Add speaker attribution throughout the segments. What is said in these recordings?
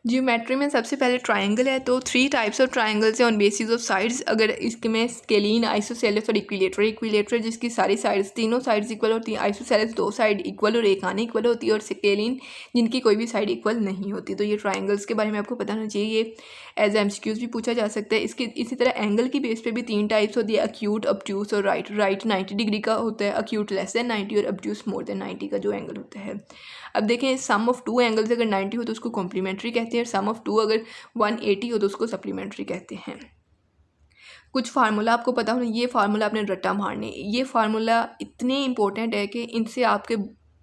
Speaker 1: Geometry में सबसे पहले ट्राइंगल है, तो 3 टाइप्स ऑफ ट्राइंगल्स हैं ऑन बेसिस ऑफ साइड्स। अगर इसमें स्केलीन, आइसोसेलेस और इक्विलेटरल। इक्विलेटरल जिसकी सारी साइड्स, तीनों साइड्स इक्वल होती हैं। आइसोसेलेस 2 साइड इक्वल और एक आने इक्वल होती है। और स्केलीन जिनकी कोई भी साइड इक्वल नहीं होती। तो ये ट्राइंगल्स के बारे में आपको पता होना चाहिए। ये एज एमसीक्यूज भी पूछा जा सकता है। इसके इसी तरह एंगल की बेस पे भी 3 टाइप्स होती है, अक्यूट, ऑब्ट्यूस और राइट। राइट 90 डिग्री का होता है, अक्यूट लेस देन 90 और ऑब्ट्यूस मोर देन 90 का जो एंगल होता है। अब देखें, सम ऑफ 2 एंगल्स अगर 90 हो तो उसको कॉम्प्लीमेंट्री कहते हैं, और सम ऑफ 2 अगर 180 हो तो उसको सप्लीमेंट्री कहते हैं। कुछ फार्मूला आपको पता होना, ये फार्मूला आपने रट्टा मारने। ये फार्मूला इतने इंपॉर्टेंट है कि इनसे आपके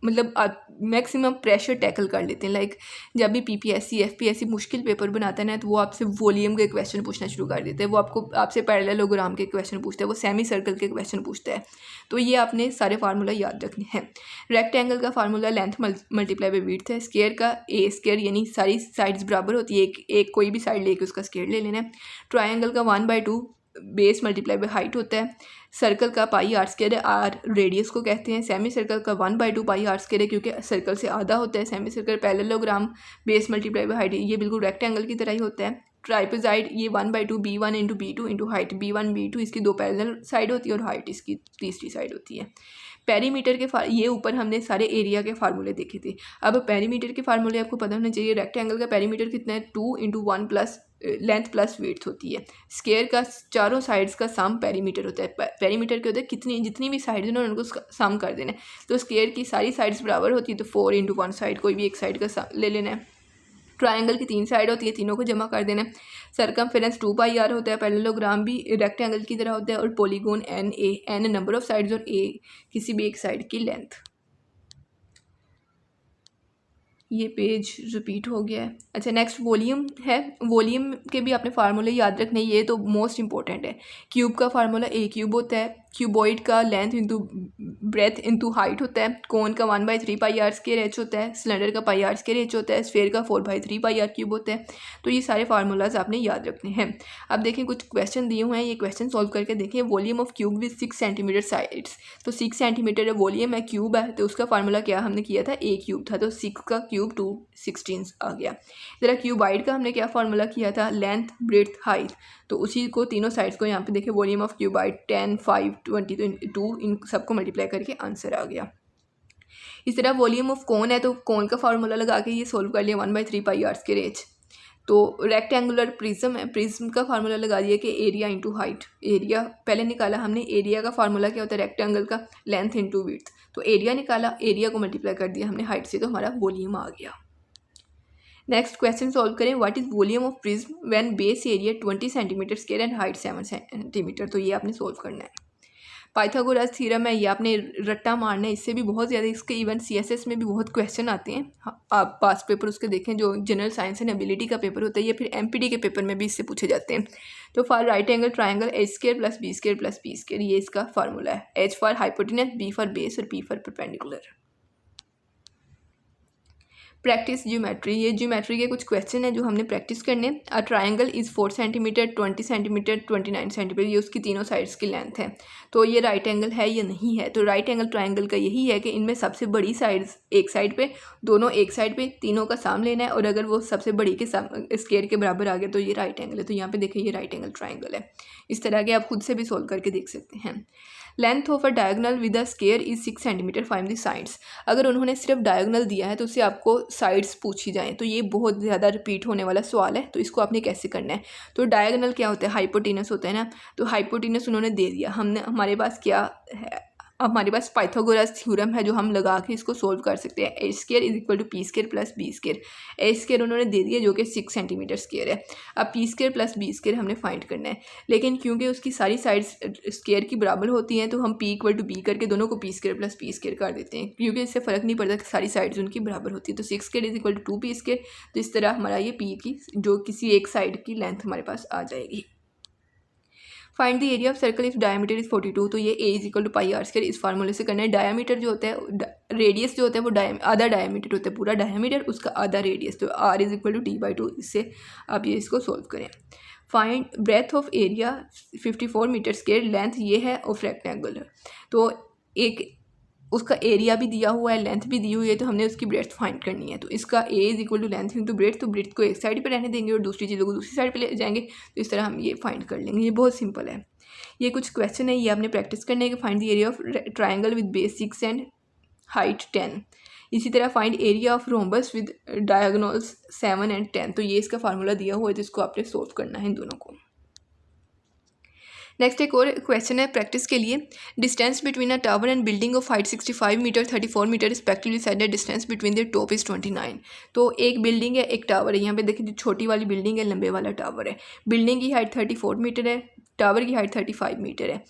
Speaker 1: मतलब मैक्सिमम प्रेशर टैकल कर लेते हैं। लाइक जब भी पीपीएससी, एफपीएससी मुश्किल पेपर बनाता है ना, तो वो आपसे वॉल्यूम के क्वेश्चन पूछना शुरू कर देते हैं। वो आपसे पैरेललोग्राम के क्वेश्चन पूछते हैं, वो सेमी सर्कल के क्वेश्चन पूछता है। तो ये आपने सारे फार्मूला याद रखने हैं। रेक्टेंगल का formula length multiply by width है। स्क्वायर का ए स्क्वायर, यानी सारी साइड्स बराबर होती है, एक कोई भी साइड लेके उसका स्क्वायर ले लेना है। ट्राइंगल का 1/2 बेस मल्टीप्लाई बाई हाइट होता है। सर्कल का पाई आर स्क्वायर है, आर रेडियस को कहते हैं। सेमी सर्कल का 1/2 पाई आर स्क्वायर है, क्योंकि सर्कल से आधा होता है। Semi circle parallelogram base multiply by height, ये बिल्कुल रेक्टेंगल की तरह ही होता है। ट्राइपेजाइड ये 1/2 B1 into B2 into height. B1 B2 इसकी 2 पैरेलल साइड होती है और हाइट इसकी तीसरी साइड होती है। पेरीमीटर के ये ऊपर हमने सारे एरिया के फार्मूले देखे थे। अब पेरीमीटर के फार्मूले आपको पता होना चाहिए। रेक्टेंगल का पेरीमीटर कितना है, 2 into 1 plus length plus width होती है। स्क्वायर का चारों साइड्स का सम पेरीमीटर होता है। पेरीमीटर के होता है जितनी भी साइड्स हैं उनको सम कर देना है। तो स्क्वायर की सारी साइड्स बराबर होती है, तो 4 इंटू 1 साइड, कोई भी एक साइड का ले लेना है। ट्राइंगल की 3 साइड होती है, तीनों को जमा कर देना है। सरकमफेरेंस 2πr होता है। पैरेललोग्राम भी रेक्टेंगल की तरह होता है। और polygon n number of sides और ए किसी भी एक साइड की लेंथ। ये पेज रिपीट हो गया है। अच्छा, नेक्स्ट वॉल्यूम है। वॉल्यूम के भी आपने फार्मूले याद रखने, ये तो मोस्ट इंपॉर्टेंट है। क्यूब का फार्मूला ए क्यूब होता है। क्यूबॉइड का length into breadth into height होता है। कोन का 1/3 पाई आर स्क्वायर एच होता है। सिलेंडर का पाई आर स्क्वायर एच होता है। स्फेयर का 4/3 पाई आर क्यूब होता है। तो ये सारे फार्मूलाज आपने याद रखने हैं। अब देखें, कुछ क्वेश्चन दिए हुए हैं, ये क्वेश्चन सॉल्व करके देखें। Volume of cube with 6 centimetre sides, तो 6 सेंटीमीटर वॉल्यूम है, क्यूब है, तो उसका फार्मूला क्या हमने किया था, ए क्यूब था, तो 6 का क्यूब 216 आ गया। ज़रा क्यूबाइड का हमने क्या फार्मूला किया था, लेंथ ब्रेड्थ हाइट, तो उसी को तीनों साइड्स को यहाँ पे देखें, वॉल्यूम ऑफ क्यूबाइड 10 5 20 तो 2, इन सबको मल्टीप्लाई करके आंसर आ गया। इस तरह वॉल्यूम ऑफ कोन है, तो कोन का फार्मूला लगा के ये सोल्व कर लिया, 1/3 पाई आर स्क्वायर एच। तो रेक्टेंगुलर प्रिज्म है, प्रिज्म का फार्मूला लगा दिया कि एरिया इंटू हाइट। एरिया पहले निकाला हमने, एरिया का फार्मूला क्या होता है, रेक्टेंगल का लेंथ इंटू विड्थ। तो एरिया निकाला, एरिया को मल्टीप्लाई कर दिया हमने हाइट से, तो हमारा वॉल्यूम आ गया। नेक्स्ट क्वेश्चन सॉल्व करें। What is volume of prism when base area 20 centimetre square and height 7 centimetre. तो ये आपने सॉल्व करना है। पाइथागोरस थ्योरम है, ये आपने रट्टा मारना है। इससे भी बहुत ज़्यादा, इसके इवन सीएसएस में भी बहुत क्वेश्चन आते हैं। आप पास पेपर उसके देखें, जो जनरल साइंस एंड एबिलिटी का पेपर होता है, या फिर एमपीटी के पेपर में भी इससे पूछे जाते हैं। तो for right angle triangle h square plus b square plus p square, ये इसका फार्मूला है। H for hypotenuse, b for base और p for perpendicular. Practice geometry, ये ज्योमेट्री के कुछ क्वेश्चन हैं जो हमने प्रैक्टिस करने। A triangle is 4 centimetre 20 centimetre 29 centimetre, ये उसकी तीनों साइड्स की लेंथ है। तो ये राइट एंगल है या नहीं है। तो राइट एंगल ट्राइंगल का यही है कि इनमें सबसे बड़ी साइड्स एक साइड पे, दोनों एक साइड पे, तीनों का साम लेना है, और अगर वो सबसे बड़ी के स्क्वायर के बराबर आ गया तो ये राइट एंगल है। तो यहाँ पे देखिए, ये राइट एंगल ट्राइंगल है। इस तरह के आप खुद से भी सोल्व करके देख सकते हैं। Length of a diagonal with a square is 6 centimetre, find the sides. अगर उन्होंने सिर्फ डायगोनल दिया है तो उससे आपको साइड्स पूछी जाएँ, तो ये बहुत ज़्यादा रिपीट होने वाला सवाल है। तो इसको आपने कैसे करना है। तो डायगोनल क्या होता है, हाइपोटेनस होता है ना। तो हाइपोटेनस उन्होंने दे दिया, हमने हमारे पास क्या है, हमारे पास पाइथागोरस थ्योरम है जो हम लगा के इसको सोल्व कर सकते हैं। A square is equal to p square plus b square. A square उन्होंने दे दिया जो कि 6 सेंटीमीटर स्क्वायर है। अब p square plus b square हमने फाइंड करना है, लेकिन क्योंकि उसकी सारी साइड्स स्क्वायर की बराबर होती हैं, तो हम पी इक्वल टू बी करके दोनों को P square plus p square कर देते हैं, क्योंकि इससे फ़र्क नहीं पड़ता कि सारी साइड्स उनकी बराबर होती है। तो 6 square is equal to 2 p square. तो इस तरह हमारा ये पी की जो किसी एक साइड की लेंथ हमारे पास आ जाएगी। Find the area of circle if diameter is 42। तो ये a is equal to pi r square, इस फार्मूले से करना है। डायमीटर जो होता है, रेडियस जो होता है वो आधा डायमीटर होता है, पूरा डायमीटर उसका आधा रेडियस, तो are is equal to d/2। इससे आप ये इसको सोल्व करें। Find breadth of area 54 metre square, length ये है ऑफ रेक्टेंगल। तो एक उसका एरिया भी दिया हुआ है, लेंथ भी दी हुई है, तो हमने उसकी ब्रेड्थ फाइंड करनी है। तो इसका a is equal to length into breadth, तो ब्रेड्थ को एक साइड पे रहने देंगे और दूसरी चीज़ों को दूसरी साइड पे ले जाएंगे। तो इस तरह हम ये फाइंड कर लेंगे। ये बहुत सिंपल है। ये कुछ क्वेश्चन है, ये आपने प्रैक्टिस करने के। Find the area of triangle with base 6 and height 10। इसी तरह find area of rhombus with diagonals 7 and 10। तो ये इसका फार्मूला दिया हुआ है, तो इसको आपने सोल्व करना है इन दोनों को। नेक्स्ट एक और क्वेश्चन है प्रैक्टिस के लिए। Distance between a tower and building of height 65 metre 34 metre respectively side the distance between the top is 29। तो एक बिल्डिंग है, एक टावर है। यहाँ पे देखिए, जो छोटी वाली बिल्डिंग है, लंबे वाला टावर है। बिल्डिंग की हाइट 34 मीटर है, टावर की हाइट 35 मीटर है।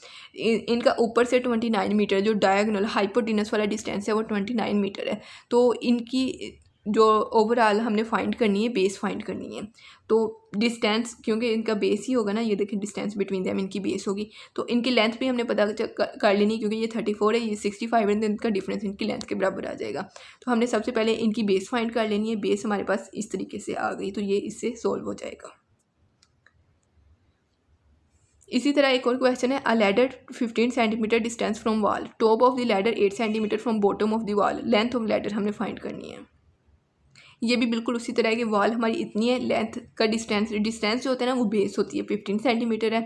Speaker 1: इनका ऊपर से 29 मीटर, जो डायगोनल हाइपोटेनस वाला डिस्टेंस है वो 29 मीटर है। तो इनकी जो ओवरऑल हमने फाइंड करनी है, बेस फाइंड करनी है। तो डिस्टेंस, क्योंकि इनका बेस ही होगा ना, ये देखिए डिस्टेंस बिटवीन देम इनकी बेस होगी। तो इनकी लेंथ भी हमने पता कर लेनी, क्योंकि ये 34 है, ये 65 है, तो इनका डिफरेंस इनकी लेंथ के बराबर आ जाएगा। तो हमने सबसे पहले इनकी बेस फाइंड कर लेनी है। बेस हमारे पास इस तरीके से आ गई, तो ये इससे सोल्व हो जाएगा। इसी तरह एक और क्वेश्चन है। अ ladder 15 centimetre distance from wall, top of the ladder 8 centimetre from bottom of the wall, length of ladder हमने फाइंड करनी है। ये भी बिल्कुल उसी तरह की वॉल हमारी इतनी है, लेंथ का डिस्टेंस जो होता है ना, वो बेस होती है 15 सेंटीमीटर है,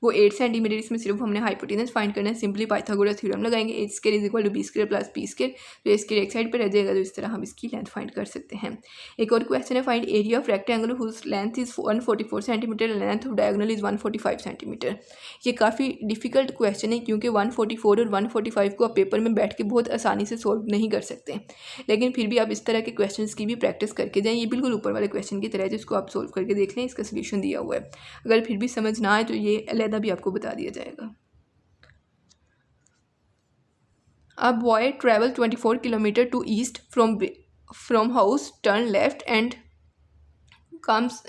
Speaker 1: वो 8 सेंटीमीटर। इसमें सिर्फ हमने हाइपोटेनस फाइंड करना है। सिंपली पाइथागोरस थ्योरम लगाएंगे, h square is equal to b square plus p square. तो a स्क्वायर एक साइड पर रह जाएगा, तो इस तरह हम इसकी लेंथ फाइंड कर सकते हैं। एक और क्वेश्चन है। Find area of rectangle whose length is 144 centimetre, length of diagonal is 145 centimetre. ये काफ़ी डिफिकल्ट क्वेश्चन है, क्योंकि 144 और 145 को आप पेपर में बैठ के बहुत आसानी से सोल्व नहीं कर सकते, लेकिन फिर भी आप इस तरह के क्वेश्चन की भी प्रैक्टिस करके जाएँ। ये बिल्कुल ऊपर वाले क्वेश्चन की तरह है, जिसको आप सोल्व करके देख लें, इसका सोल्यूशन दिया हुआ है। अगर फिर भी समझ ना आए तो ये अलहदा भी आपको बता दिया जाएगा। A boy travel 24 kilometre to east from house, turn left and comes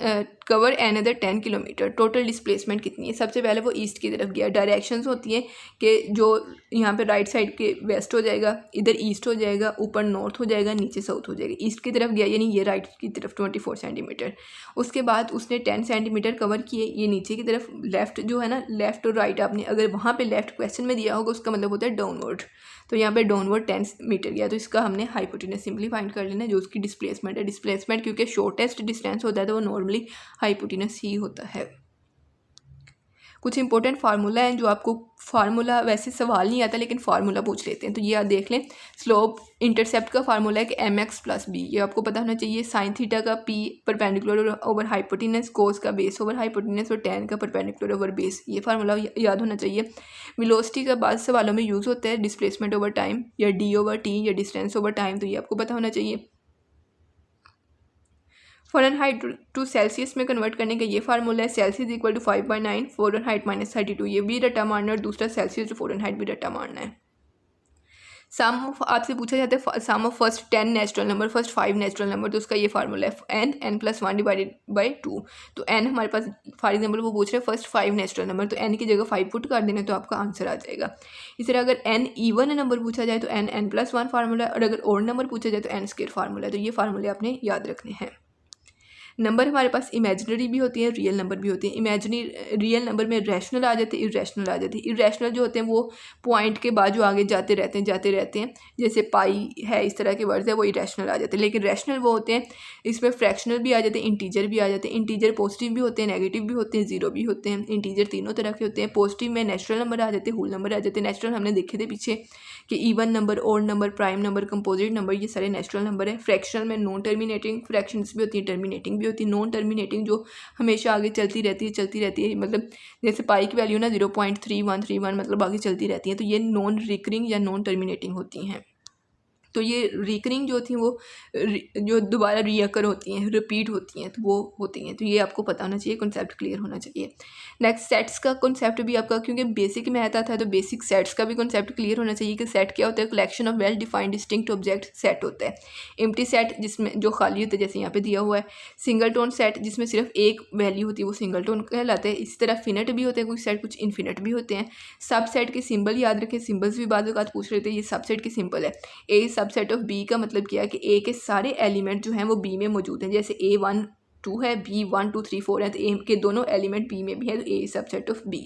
Speaker 1: cover another 10 kilometre. Total displacement कितनी है? सबसे पहले वो ईस्ट की तरफ गया। डायरेक्शंस होती हैं कि जो यहाँ पे राइट साइड के वेस्ट हो जाएगा, इधर ईस्ट हो जाएगा, ऊपर नॉर्थ हो जाएगा, नीचे साउथ हो जाएगा। ईस्ट की तरफ गया, यानी ये राइट की तरफ 24 सेंटीमीटर। उसके बाद उसने 10 सेंटीमीटर कवर किए, ये नीचे की तरफ। लेफ्ट जो है ना, लेफ्ट और राइट, आपने अगर वहाँ पर लेफ्ट क्वेश्चन में दिया होगा, उसका मतलब होता है डाउनवर्ड। तो यहाँ पे डाउनवर्ड 10 मीटर गया, तो इसका हमने हाइपोटेनस सिंपली फाइंड कर लेना है, जो उसकी डिस्प्लेसमेंट है। डिस्प्लेसमेंट क्योंकि शॉर्टेस्ट डिस्टेंस होता है, तो वो नॉर्मली हाइपोटेनस ही होता है। कुछ इंपॉर्टेंट फार्मूला हैं, जो आपको फार्मूला वैसे सवाल नहीं आता, लेकिन फार्मूला पूछ लेते हैं। तो ये आप देख लें। स्लोप इंटरसेप्ट का फार्मूला है कि mx प्लस बी, ये आपको पता होना चाहिए। साइन थीटा का p परपेंडिकुलर ओवर हाइपोटेनस, कोस का बेस ओवर हाइपोटेनस, और tan का परपेंडिकुलर ओवर बेस, ये फार्मूला याद होना चाहिए। वेलोसिटी का बाद सवालों में यूज़ होता है, डिस्प्लेसमेंट ओवर टाइम, या d ओवर t, या डिस्टेंस ओवर टाइम, तो ये आपको पता होना चाहिए। फ़ारेनहाइट टू सेल्सियस में कन्वर्ट करने का ये फार्मूला है। सेल्सियस इक्वल टू 5/9, फ़ारेनहाइट -32, ये भी रट्टा मारना है, और दूसरा सेल्सियस टू फ़ारेनहाइट भी रट्टा मारना है। सम ऑफ आपसे पूछा जाता है sum of first 10 natural number, first 5 natural number, तो उसका ये फार्मूला है n प्लस 1 डिवाइडेड बाई 2। तो n हमारे पास, फॉर एग्जाम्पल वो पूछ रहे हैं फर्स्ट 5 नेचुरल नंबर, तो n की जगह 5 पुट कर देना, तो आपका आंसर आ जाएगा। इस तरह अगर n इवन नंबर पूछा जाए तो n प्लस 1 फार्मूला, और अगर ओड नंबर पूछा जाए तो n स्क्वायर फार्मूला। तो ये फार्मूले आपने याद रखने हैं। नंबर हमारे पास इमेजिनरी भी होती है, रियल नंबर भी होती है। इमेजिनरी रियल नंबर में रैशनल आ जाते हैं, इरेशनल आ जाती है। इरेशनल जो होते हैं वो पॉइंट के बाद जो आगे जाते रहते हैं, जैसे पाई है, इस तरह के वर्ड्स है, वो इरेशनल आ जाते हैं। लेकिन रैशनल वो होते हैं, इसमें फ्रैक्शनल भी आ जाते हैं, इंटीजर भी आ जाते हैं। इंटीजर पॉजिटिव भी होते हैं, नेगेटिव भी होते हैं, जीरो भी होते हैं। इंटीजर तीनों तरह के होते हैं। पॉजिटिव में नेचुरल नंबर आ जाते हैं, होल नंबर आ जाते हैं। नेचुरल हमने देखे थे पीछे कि even number, odd number, prime number, composite number, ये सारे नेचुरल नंबर है। फ्रैक्शनल में नॉन टर्मिनेटिंग फ्रैक्शंस भी होती हैं, टर्मिनेटिंग भी होती है। नॉन टर्मिनेटिंग जो हमेशा आगे चलती रहती है, मतलब जैसे पाई की वैल्यू ना 0.3131, मतलब आगे चलती रहती है, तो ये नॉन रिकरिंग या नॉन टर्मिनेटिंग होती हैं। तो ये रिकरिंग जो थी वो जो दोबारा रीअकर होती हैं, रिपीट होती हैं, तो वो होती हैं। तो ये आपको पता होना चाहिए, कॉन्सेप्ट क्लियर होना चाहिए। नेक्स्ट सेट्स का कॉन्सेप्ट भी आपका, क्योंकि बेसिक में आता था, तो बेसिक सेट्स का भी कॉन्सेप्ट क्लियर होना चाहिए कि सेट क्या होता है। Collection of well defined distinct object set होता है। एम्प्टी सेट जिसमें जो खाली होता है, जैसे यहाँ पे दिया हुआ है। सिंगल टोन सेट जिसमें सिर्फ एक वैल्यू होती है, वो सिंगल टोन कहलाता है। इसी तरह फिनिट भी होते हैं कुछ सेट, कुछ इन्फिनिट भी होते हैं। सब सेट के सिंबल याद रखें, सिंबल्स भी बाद में पूछ रहे थे। ये सब सेट के सिंबल है। ए सबसेट ऑफ बी का मतलब क्या है कि ए के सारे एलिमेंट जो हैं वो बी में मौजूद हैं। जैसे A1 2 है, B 1 2 3 4 है, तो ए के दोनों एलिमेंट बी में भी है, तो a subset of b.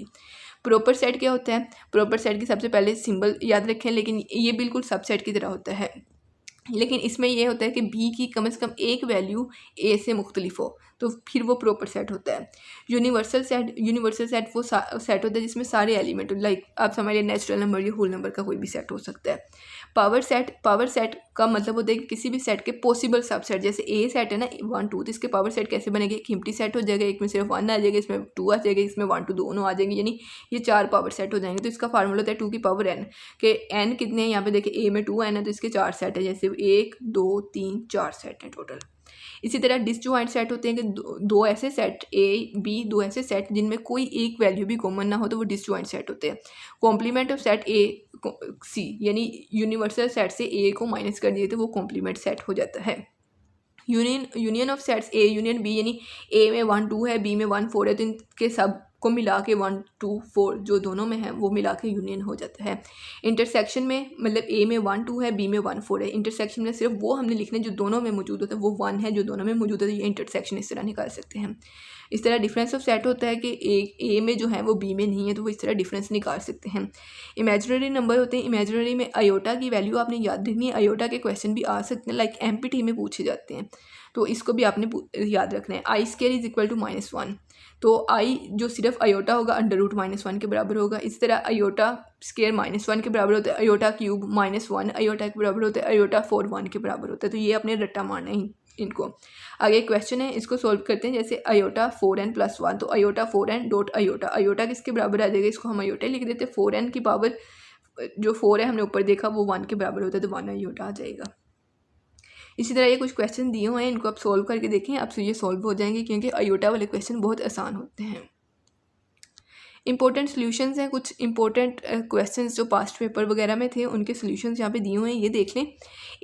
Speaker 1: Proper set क्या होता है? प्रॉपर सेट की सबसे पहले सिंबल याद रखें, लेकिन ये बिल्कुल सबसेट की तरह होता है, लेकिन इसमें ये होता है कि बी की कम से कम एक वैल्यू ए से मुख्तलिफ हो तो फिर वो प्रॉपर सेट होता है। यूनिवर्सल सेट वो सेट होता है जिसमें सारे एलिमेंट, लाइक आप समझ लीजिए नेचुरल नंबर या होल नंबर का कोई भी सेट हो सकता है। पावर सेट का मतलब होता है कि किसी भी सेट के पॉसिबल सबसेट, जैसे ए सेट है ना 1 2, तो इसके पावर सेट कैसे बनेंगे? एक एम्प्टी सेट हो जाएगा, एक में सिर्फ 1 आ जाएगा, इसमें 2 आ जाएगा, इसमें 1 2 दोनों आ जाएंगे, यानी ये 4 पावर सेट हो जाएंगे। तो इसका फार्मूला होता है 2 की पावर n, के n कितने हैं यहाँ पे देखिए, ए में 2n है तो इसके 4 सेट है, जैसे 1 2 3 4 सेट हैं टोटल। इसी तरह डिसजॉइंट सेट होते हैं कि दो ऐसे सेट ए बी, दो ऐसे सेट जिनमें कोई एक वैल्यू भी कॉमन ना हो तो वो डिसजॉइंट सेट होते हैं। कॉम्प्लीमेंट ऑफ सेट ए सी, यानी यूनिवर्सल सेट से ए को माइनस कर दिए तो वो कॉम्प्लीमेंट सेट हो जाता है। Union of sets a union b, यानी ए में 1 2 है, बी में 1 4 है, तो इनके सब को मिला के 1 2 4 जो दोनों में है वो मिला के यूनियन हो जाता है। इंटरसेक्शन में मतलब ए में 1 2 है, बी में 1 4 है, इंटरसेक्शन में सिर्फ वो हमने लिखने जो दोनों में मौजूद होता है, वो 1 है जो दोनों में मौजूद है, तो ये इंटरसेक्शन इस तरह निकाल सकते हैं। इस तरह डिफरेंस ऑफ सेट होता है कि ए में जो है वो बी में नहीं है, तो वो इस तरह डिफरेंस निकाल सकते हैं। इमेजिनरी नंबर होते हैं, इमेजिनरी में अयोटा की वैल्यू आपने याद रखनी है, अयोटा के क्वेश्चन भी आ सकते हैं, लाइक एमपीटी में पूछे जाते हैं, तो इसको भी आपने याद रखना है। I square is equal to -1, तो आई जो सिर्फ अयोटा होगा √-1 के बराबर होगा। इस तरह अयोटा स्केयर -1 के बराबर होता है, अयोटा क्यूब -1 अयोटा के बराबर होता है, अयोटा 4 1 के बराबर होता है। तो ये अपने रट्टा मारना है इनको। आगे क्वेश्चन है, इसको सोल्व करते हैं। जैसे अयोटा 4n + 1, तो aorta 4n dot aorta, aorta किसके बराबर आ जाएगा? इसको हम अयोटा लिख देते हैं। 4n की पावर जो 4 है हमने ऊपर देखा वो 1 के बराबर होता है, तो 1 अयोटा आ जाएगा। इसी तरह ये कुछ क्वेश्चन दिए हुए हैं, इनको आप सोल्व करके देखें, आपसे ये सोल्व हो जाएंगे, क्योंकि अयोटा वाले क्वेश्चन बहुत आसान होते हैं। इंपॉर्टेंट सॉल्यूशंस हैं, कुछ इंपॉर्टेंट क्वेश्चंस जो पास्ट पेपर वगैरह में थे उनके सॉल्यूशंस यहाँ पे दिए हुए हैं, ये देख लें।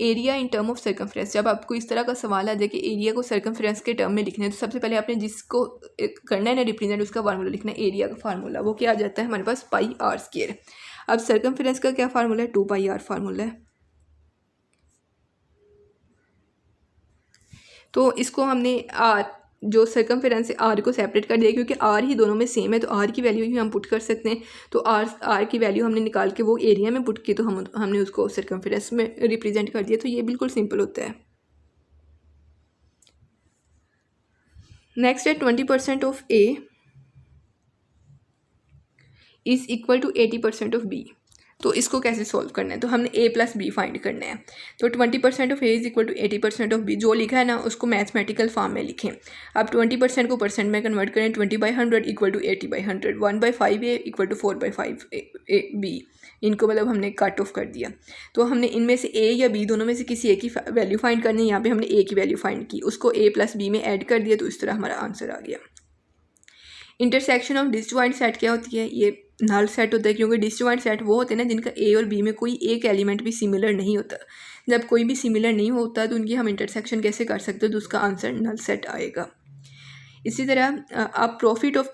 Speaker 1: Area in term of circumference, जब आपको इस तरह का सवाल आ जाए कि एरिया को सर्कमफ्रेंस के टर्म में लिखना है, तो सबसे पहले आपने जिसको करना है ना रिप्रेजेंट, उसका फार्मूला लिखना है। एरिया का फार्मूला वो क्या आ जाता है हमारे पास, πr²। अब सर्कमफ्रेंस का क्या फार्मूला है? 2πr फार्मूला है। तो इसको हमने आर जो सर्कमफेरेंस है आर को सेपरेट कर दिया, क्योंकि आर ही दोनों में सेम है, तो आर की वैल्यू ही हम पुट कर सकते हैं। तो आर की वैल्यू हमने निकाल के वो एरिया में पुट की, तो हमने उसको सर्कमफेरेंस में रिप्रेजेंट कर दिया। तो ये बिल्कुल सिंपल होता है। नेक्स्ट है 20% of a is equal to 80% of b. तो इसको कैसे सॉल्व करना है? तो हमने a + b फाइंड करना है। तो 20% of a is equal to 80% of b, जो लिखा है ना उसको मैथमेटिकल फॉर्म में लिखें। अब 20% को परसेंट में कन्वर्ट करें, 20/100 equal to 80/100, 1/5a equal to 4/5b, इनको मतलब हमने कट ऑफ कर दिया। तो हमने इनमें से a या b दोनों में से किसी एक की वैल्यू फाइंड करनी है। यहाँ पे हमने a की वैल्यू फाइंड की, उसको a + b में ऐड कर दिया, तो इस तरह हमारा आंसर आ गया। इंटरसेक्शन ऑफ डिसजॉइंट सेट क्या होती है? ये नल सेट होता है, क्योंकि डिसजॉइंट सेट वो होते हैं ना जिनका ए और बी में कोई एक एलिमेंट भी सिमिलर नहीं होता। जब कोई भी सिमिलर नहीं होता तो उनकी हम इंटरसेक्शन कैसे कर सकते हो? तो उसका आंसर नल सेट आएगा। इसी तरह अब profit of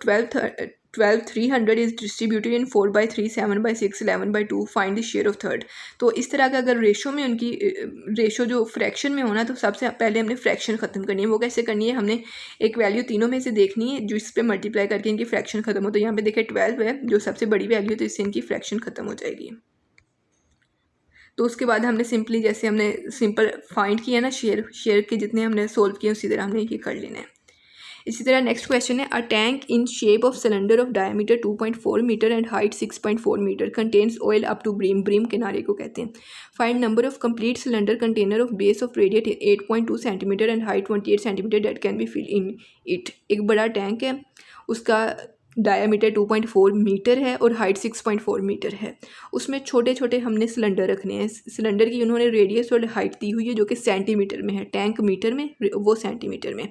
Speaker 1: 12,300 is distributed in 4/3, 7/6, 11/2, find the share of third. तो इस तरह का अगर रेशो में उनकी रेशो जो फ्रैक्शन में होना, तो सबसे पहले हमने फ्रैक्शन ख़त्म करनी है। वो कैसे करनी है? हमने एक वैल्यू तीनों में से देखनी है जो इस पर मल्टीप्लाई करके इनकी फ्रैक्शन ख़त्म हो। तो यहाँ पे देखिए 12 है जो सबसे बड़ी वैल्यू, तो इससे इनकी फ्रैक्शन ख़त्म हो जाएगी। तो उसके बाद हमने सिंपली जैसे हमने सिंपल फाइंड किया ना शेयर के जितने हमने सोल्व किए उसी तरह हमने ये कर लेना है। इसी तरह नेक्स्ट क्वेश्चन है, a tank in shape of cylinder of diameter 2.4 metre and height 6.4 metre contains oil up to brim, brim किनारे को कहते हैं। Find number of complete cylinder container of base of radius 8.2 centimetre and height 28 centimetre that can be fill in it. एक बड़ा tank है, उसका diameter 2.4 metre है और हाइट 6.4 मीटर है। उसमें छोटे छोटे हमने सिलेंडर रखने हैं। सिलेंडर की उन्होंने रेडियस और हाइट दी हुई है जो कि सेंटीमीटर में है, टैंक मीटर में, वो सेंटीमीटर में।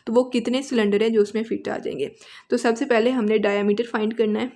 Speaker 1: तो वो कितने सिलेंडर हैं जो उसमें फिट आ जाएंगे? तो सबसे पहले हमने डायमीटर फाइंड करना है।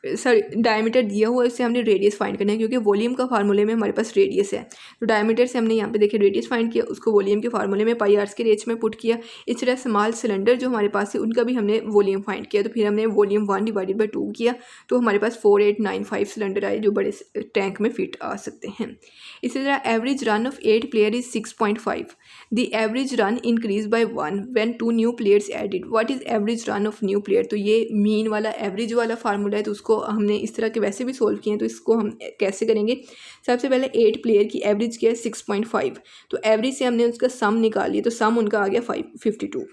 Speaker 1: सर डायमीटर दिया हुआ है, इससे हमने रेडियस फाइंड करना है क्योंकि वॉल्यूम का फार्मूले में हमारे पास रेडियस है। तो डायमीटर से हमने यहाँ पे देखिए रेडियस फाइंड किया, उसको वॉल्यूम के फार्मूले में पाई आर्स के रेट्स में पुट किया। इस तरह स्मॉल सिलेंडर जो हमारे पास है उनका भी हमने वॉल्यूम फाइंड किया, तो फिर हमने वॉल्यूम 1 डिवाइडेड बाई 2 किया, तो हमारे पास 4895 सिलेंडर आए जो बड़े टैंक में फिट आ सकते हैं। इसी तरह average run of 8 player is 6.5। The average run increase by 1 when 2 new players added. What is average run of new player? तो ये मीन वाला एवरेज वाला फार्मूला है, तो उसको हमने इस तरह के वैसे भी सोल्व किए हैं, तो इसको हम कैसे करेंगे? सबसे पहले 8 प्लेयर की एवरेज किया है 6.5, तो एवरेज से हमने उसका सम निकाल लिया, तो सम उनका आ गया 52।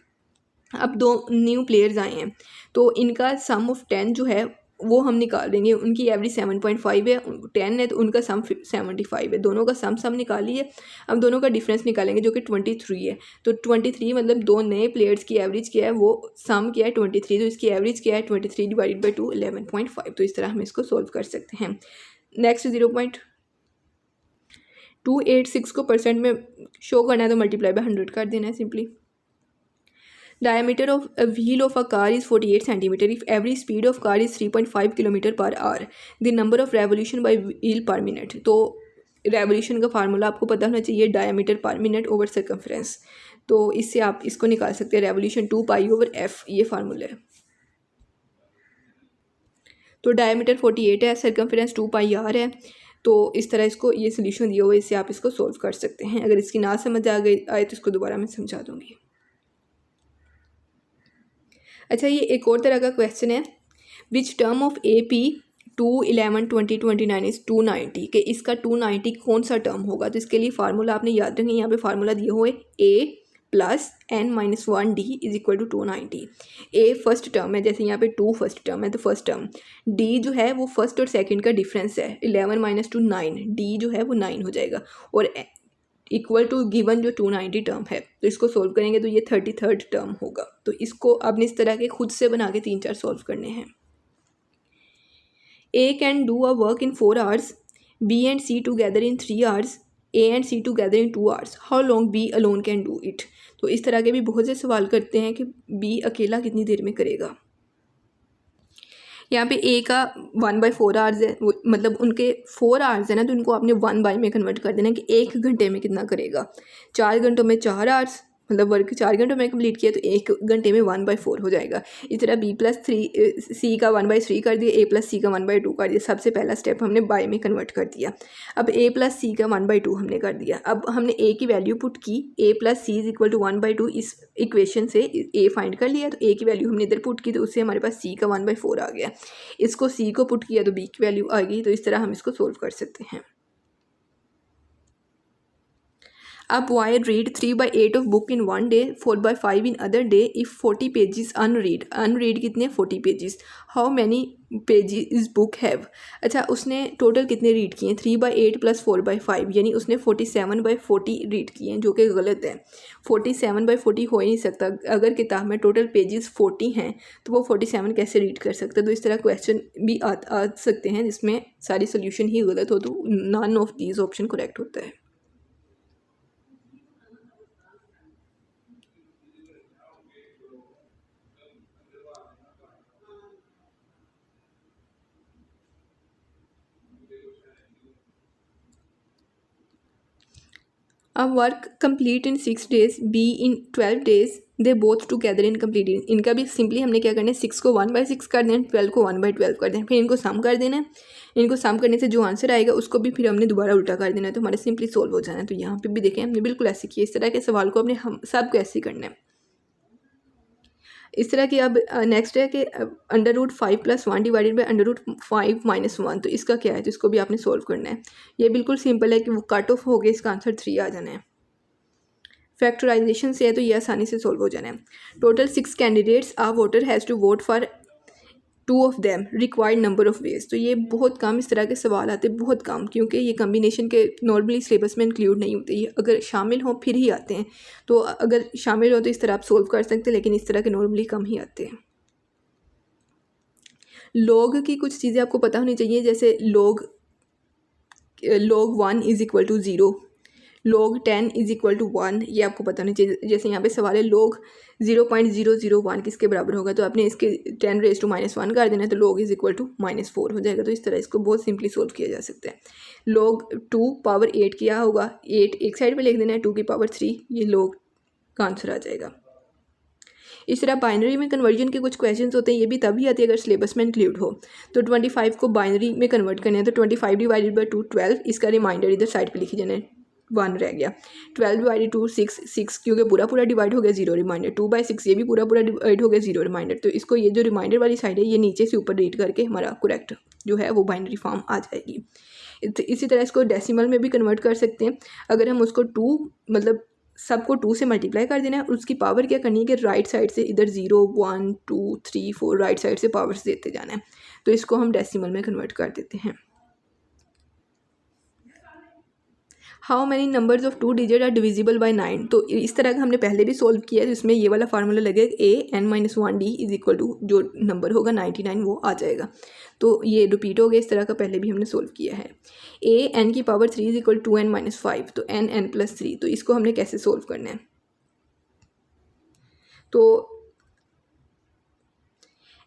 Speaker 1: अब 2 न्यू प्लेयर्स आए हैं, तो इनका सम ऑफ 10 जो है वो हम निकाल देंगे। उनकी एवरेज 7.5 है, 10 है, तो उनका सम 75 है। दोनों का सम निकालिए। अब दोनों का डिफरेंस निकालेंगे जो कि 23 है। तो 23 मतलब 2 नए प्लेयर्स की एवरेज क्या है, वो सम किया है 23, तो इसकी एवरेज क्या है 23 डिवाइडेड बाई 2 11.5। तो इस तरह हम इसको सोल्व कर सकते हैं। नेक्स्ट 0.286 को परसेंट में शो करना है, तो मल्टीप्लाई बाय 100 कर देना है simply. Diameter of a wheel of a car is 48 centimeter. If average speed of car is 3.5 kilometre per hour, the number of revolution by wheel per minute। तो revolution का formula आपको पता होना चाहिए, diameter पर मिनट ओवर सर्कमफ्रेंस। तो इससे आप इसको निकाल सकते हैं, रेवोल्यूशन 2 पाई ओवर एफ, ये फार्मूला है। तो डायमीटर 48 है, सर्कमफ्रेंस 2 पाई आर है। तो इस तरह इसको ये सोल्यूशन दिया हुआ है, इससे आप इसको सोल्व कर सकते हैं। अगर इसकी ना समझ आ गई आए तो इसको दोबारा मैं समझा दूँगी। अच्छा, ये एक और तरह का क्वेश्चन है, which term of A P 2/11/2029 is 290, कि इसका 290 कौन सा टर्म होगा? तो इसके लिए फार्मूला आपने याद रखें, यहाँ पे फार्मूला दिए हुए a plus n-1 d is equal to 290। A first term है, जैसे यहाँ पे 2 फर्स्ट टर्म है, तो फर्स्ट टर्म। डी जो है वो फर्स्ट और सेकंड का डिफरेंस है, 11 - 2 9, डी जो है वो 9 हो जाएगा, और इक्वल टू गिवन जो 290 टर्म है, तो इसको सोल्व करेंगे तो ये 33rd टर्म होगा। तो इसको आपने इस तरह के खुद से बना के 3-4 सोल्व करने हैं। A can do a work in 4 hours, b and c together in 3 hours, a and c together in 2 hours, how long b alone can do it. तो इस तरह के भी बहुत से सवाल करते हैं कि बी अकेला कितनी देर में करेगा। यहाँ पे ए का 1/4 आवर्स है, मतलब उनके 4 आवर्स है ना, तो उनको आपने 1 में कन्वर्ट कर देना कि 1 घंटे में कितना करेगा। 4 घंटों में 4 आवर्स, मतलब वर्क 4 घंटों में कंप्लीट किया, तो 1 घंटे में 1/4 हो जाएगा। इस तरह सी का 1/3 कर दिया, A+C का 1/2 कर दिया। सबसे पहला स्टेप हमने बाय में कन्वर्ट कर दिया। अब A+C का 1/2 हमने कर दिया। अब हमने A की वैल्यू पुट की, A+C इज इक्वल टू 1/2, इस इक्वेशन से A फाइंड कर लिया, तो A की वैल्यू हमने इधर पुट की, तो उससे हमारे पास C का 1/4 आ गया। इसको C को पुट किया तो B की वैल्यू आ गई। तो इस तरह हम इसको सोल्व कर सकते हैं। अब y read 3/8 of book in 1 day, 4/5 in other day, if 40 pages unread. Unread कितने? 40 pages. How many pages book have. अच्छा, उसने टोटल कितने रीड किए हैं? 3/8 + 4/5, यानी उसने 47/40 रीड किए हैं, जो कि गलत है। 47/40 हो ही नहीं सकता। अगर किताब में टोटल पेजेस 40 हैं तो वो 47 कैसे रीड कर सकता है? तो इस तरह क्वेश्चन भी आ सकते हैं जिसमें सारी सोल्यूशन ही गलत हो, तो none of these option correct होता है। A work complete in 6 days, B in 12 days, they both together in complete. इनका भी सिंपली हमने क्या करना है, 6 को 1/6 कर देना, 12 को 1/12 कर देना, फिर इनको सम कर देना है। इनको सम करने से जो आंसर आएगा उसको भी फिर हमने दोबारा उल्टा कर देना है, तो हमारा सिंपली सोल्व हो जाना है। तो यहाँ पे भी देखें हमने बिल्कुल ऐसे किया। इस तरह के सवाल को अपने हम सब को ऐसे करना है। इस तरह की अब नेक्स्ट है कि √5 + 1 डिवाइडेड बाई √5 - 1, तो इसका क्या है? तो इसको भी आपने सोल्व करना है। ये बिल्कुल सिंपल है कि वो कट ऑफ हो गया, इसका आंसर 3 आ जाना है। फैक्टराइजेशन से है तो ये आसानी से सोल्व हो जाना है। Total 6 candidates, a voter has to vote for 2 of them, required number of ways. तो ये बहुत कम इस तरह के सवाल आते हैं, बहुत कम, क्योंकि ये कम्बिनेशन के नॉर्मली सिलेबस में इंक्लूड नहीं होते। ये अगर शामिल हों फिर ही आते हैं, तो अगर शामिल हो तो इस तरह आप सोल्व कर सकते हैं, लेकिन इस तरह के नॉर्मली कम ही आते हैं। लॉग की कुछ चीज़ें आपको पता होनी चाहिए, जैसे log 1 = 0, log 10 is equal to 1, ये आपको पता होना चाहिए। जैसे यहाँ पे सवाल है log 0.001 किसके बराबर होगा, तो आपने इसके 10⁻⁻1 कर देना है, तो log इज इक्वल टू -4 हो जाएगा। तो इस तरह इसको बहुत सिंपली सोल्व किया जा सकता है। log 2 पावर 8 क्या होगा, 8 एक साइड पे लिख देना है, 2 की पावर 3, ये log का आंसर आ जाएगा। इस तरह बाइनरी में कन्वर्जन के कुछ क्वेश्चंस होते हैं, ये भी तभी आते हैं अगर सिलेबस में इंक्लूड हो। तो 25 को बाइनरी में कन्वर्ट करना है, तो 25 डिवाइडेड बाई 2 12, इसका रिमाइंडर इधर साइड पे लिखी जाना है, 1 रह गया। 12 डिवाइडेड 2 6, 6 क्योंकि पूरा पूरा डिवाइड हो गया, 0 रिमाइंडर। 2/6 ये भी पूरा पूरा डिवाइड हो गया, 0 रिमाइंडर। तो इसको ये जो रिमाइंडर वाली साइड है ये नीचे से ऊपर रीड करके हमारा करेक्ट जो है वो बाइनरी फॉर्म आ जाएगी। इसी तरह इसको डेसिमल में भी कन्वर्ट कर सकते हैं। अगर हम उसको 2 मतलब सबको 2 से मल्टीप्लाई कर देना है और उसकी पावर क्या करनी है कि राइट साइड से इधर 0 1 2 3 4 राइट साइड से पावर्स देते जाना है। तो इसको हम डेसिमल में कन्वर्ट कर देते हैं। How many numbers of 2 digit are divisible by 9, तो इस तरह का हमने पहले भी सोल्व किया है, तो इसमें ये वाला फार्मूला लगेगा a(n-1d) इज इक्वल टू जो नंबर होगा 99 वो आ जाएगा। तो ये रिपीट हो गया, इस तरह का पहले भी हमने सोल्व किया है। a(n की power 3 is equal to 2n-5, तो n+3, तो इसको हमने कैसे सोल्व करना है, तो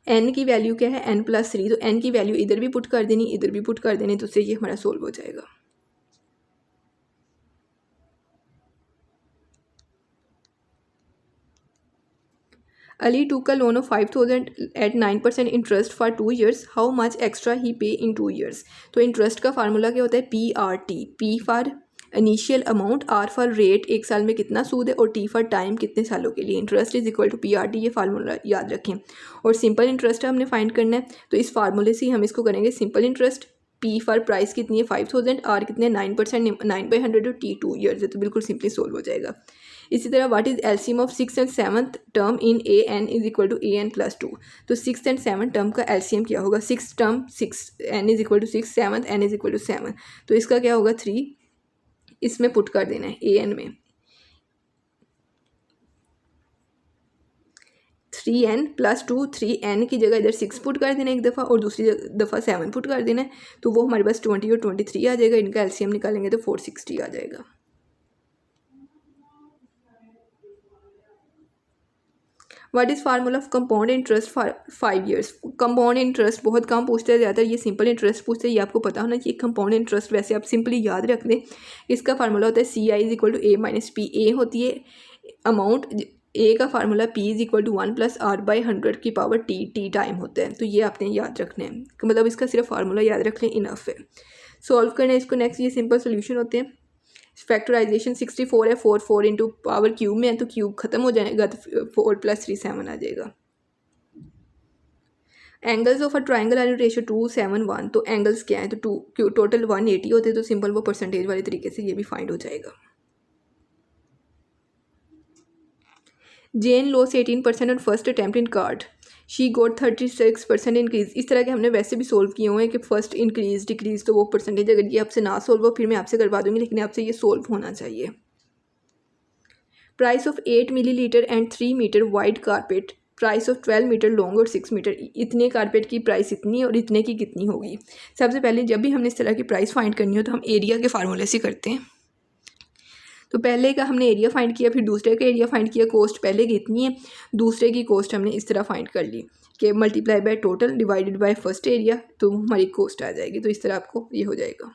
Speaker 1: n की वैल्यू क्या है n+3, तो n की वैल्यू इधर भी पुट कर देनी इधर भी पुट कर देनी, तो उससे ये हमारा सोल्व हो जाएगा। Ali took a loan of 5,000 at 9% interest for 2 years. How much extra he pay in 2 years? तो इंटरेस्ट का फार्मूला क्या होता है PRT, P for initial amount, R for rate एक साल में कितना सूद है, और T फॉर टाइम कितने सालों के लिए। Interest is equal to PRT, ये फार्मूला याद रखें। और सिंपल इंटरेस्ट हमने फाइंड करना है, तो इस फार्मूले से हम इसको करेंगे simple interest. P for price कितनी है 5,000, R कितने 9%, 9/100 और T 2 ईयर्स है, तो बिल्कुल सिंपली सोल्व हो जाएगा। इसी तरह what is LCM of 6th and 7th term in an is equal to an+2, तो 6th and 7th टर्म का एलसीएम क्या होगा, 6th term 6 n is equal to 6, 7th n is equal to 7, तो इसका क्या होगा 3, इसमें पुट कर देना है an में 3n+2, 3n की जगह इधर 6 पुट कर देना एक दफ़ा और दूसरी दफ़ा 7 पुट कर देना है, तो वो हमारे पास 20 और 23 आ जाएगा। इनका एलसीएम निकालेंगे तो 460 आ जाएगा। What is formula of compound interest for 5 years. Compound interest बहुत कम पूछते हैं, ज़्यादातर ये सिंपल इंटरेस्ट पूछते हैं, ये आपको पता होना चाहिए। कंपाउंड इंटरेस्ट वैसे आप सिंपली याद रख दें, इसका फार्मूला होता है CI is equal to A-P। A होती है अमाउंट, ए का formula P is equal to 1+R/100 की पावर T टाइम होता है, तो ये आपने याद रखना है, मतलब इसका सिर्फ फार्मूला याद रख लें इनफ है। सॉल्व करना है इसको। नेक्स्ट ये सिंपल सोल्यूशन होते हैं। फैक्टराइजेशन 64 है, 4 इंटू पावर क्यूब में है, तो क्यूब खत्म हो जाएगा, तो 4 + 3 7 आ जाएगा। Angles of a triangle are in ratio 2 7 1, तो एंगल्स क्या है, तो 2 टोटल 180 होते हैं, तो सिंपल वो परसेंटेज वाले तरीके से ये भी फाइंड हो जाएगा। Jane loss 18% on first attempt in card, she got 36% इंक्रीज। इस तरह के हमने वैसे भी सोल्व किए हुए हैं कि फर्स्ट इंक्रीज डिक्रीज, तो वो परसेंटेज अगर ये आपसे ना सोल्व हो फिर मैं आपसे करवा दूंगी, लेकिन आपसे ये सोल्व होना चाहिए। Price of 8 millilitre and 3 metre wide carpet, price of 12 metre long और 6 मीटर, इतने कारपेट की प्राइस इतनी है और इतने की कितनी होगी। सबसे पहले जब भी हमने इस तरह की प्राइस फाइंड करनी हो तो हम एरिया के फार्मूले से करते हैं। तो पहले का हमने एरिया फाइंड किया, फिर दूसरे का एरिया फाइंड किया, कॉस्ट पहले की इतनी है, दूसरे की कॉस्ट हमने इस तरह फाइंड कर ली कि multiply by total divided by first area, तो हमारी कॉस्ट आ जाएगी। तो इस तरह आपको ये हो जाएगा।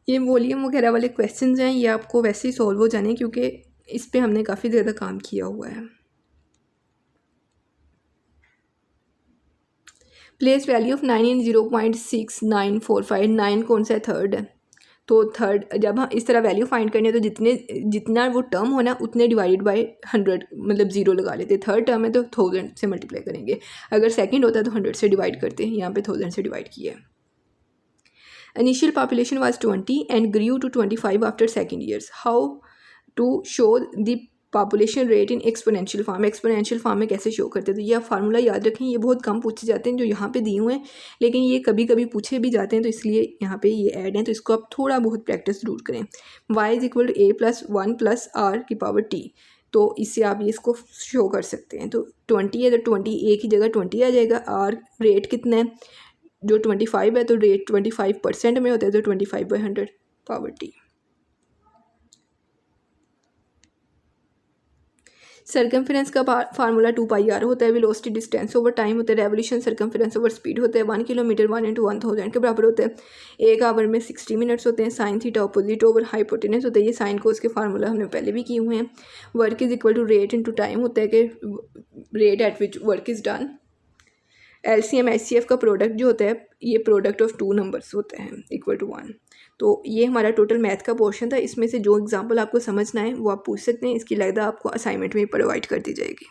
Speaker 1: ये वॉल्यूम वगैरह वाले क्वेश्चंस हैं, ये आपको वैसे ही सॉल्व हो जाने, क्योंकि इस पे हमने काफ़ी ज़्यादा काम किया हुआ है। प्लेस वैल्यू ऑफ 9 इन 0.6945, 9 कौन सा है, थर्ड है, तो थर्ड जब हम इस तरह वैल्यू फाइंड करने तो जितना वो टर्म होना उतने डिवाइडेड बाय 100, मतलब 0 लगा लेते। थर्ड टर्म है तो 1000 से मल्टीप्लाई करेंगे, अगर सेकंड होता है तो 100 से डिवाइड करते हैं, यहाँ पे 1000 से डिवाइड किया है। Initial population was 20 and grew to 25 after second years. How to show the population rate in exponential form? exponential form में कैसे शो करते हैं, तो ये आप फार्मूला याद रखें। ये बहुत कम पूछे जाते हैं जो यहाँ पे दिए हुए हैं, लेकिन ये कभी कभी पूछे भी जाते हैं, तो इसलिए यहाँ पे ये ऐड हैं, तो इसको आप थोड़ा बहुत प्रैक्टिस जरूर करें। y is equal to A+1 + R की पावर T, तो इससे आप ये इसको शो कर सकते हैं। तो 20 है तो 20 एक ही जगह 20 आ जाएगा। और रेट कितना है, जो 25 है तो रेट 25% में होता है, तो 25/100 पावर टी। सर्कमफेरेंस का फार्मूला 2πr होता है। वेलोसिटी डिस्टेंस ओवर टाइम होता है। रेवोल्यूशन सर्कमफेरेंस ओवर स्पीड होता है। 1 किलोमीटर 1 × 1000 के बराबर होता है। 1 आवर में 60 मिनट्स होते हैं। Sine theta opposite over hypotenuse होता है। ये साइन कोस के फार्मूला हमने पहले भी किए हुए हैं। Work is equal to rate into time होता है कि rate at which work is done. LCM HCF का प्रोडक्ट जो होता है ये प्रोडक्ट ऑफ 2 नंबर्स होते हैं इक्वल टू 1। तो ये हमारा टोटल मैथ का पोर्शन था। इसमें से जो एग्जांपल आपको समझना है वो आप पूछ सकते हैं। इसकी लगता आपको असाइनमेंट में प्रोवाइड कर दी जाएगी।